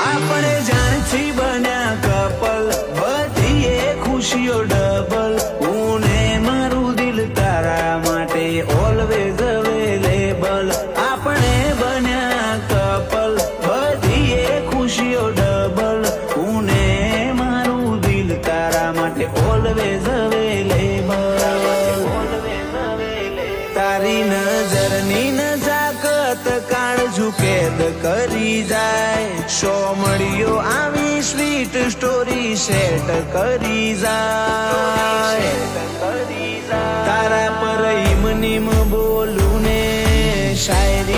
આપણે જાણથી બન્યા કપલ, બધી એ ખુશીઓ ડબલ. હું ને મારું દિલ તારા માટે ઓલવેઝ અવેલેબલ. આપણે બન્યા કપલ, બધી એ ખુશીઓ ડબલ. હું ને મારું દિલ તારા માટે ઓલવેઝ અવેલેબલ. તારી નજરની નજાકત કાળજુ કેદ કરી જાય. શો મળ્યો આવી સ્વીટ સ્ટોરી સેટ કરી જાય. તારા પર ઈમ નીમ બોલું ને શાયરી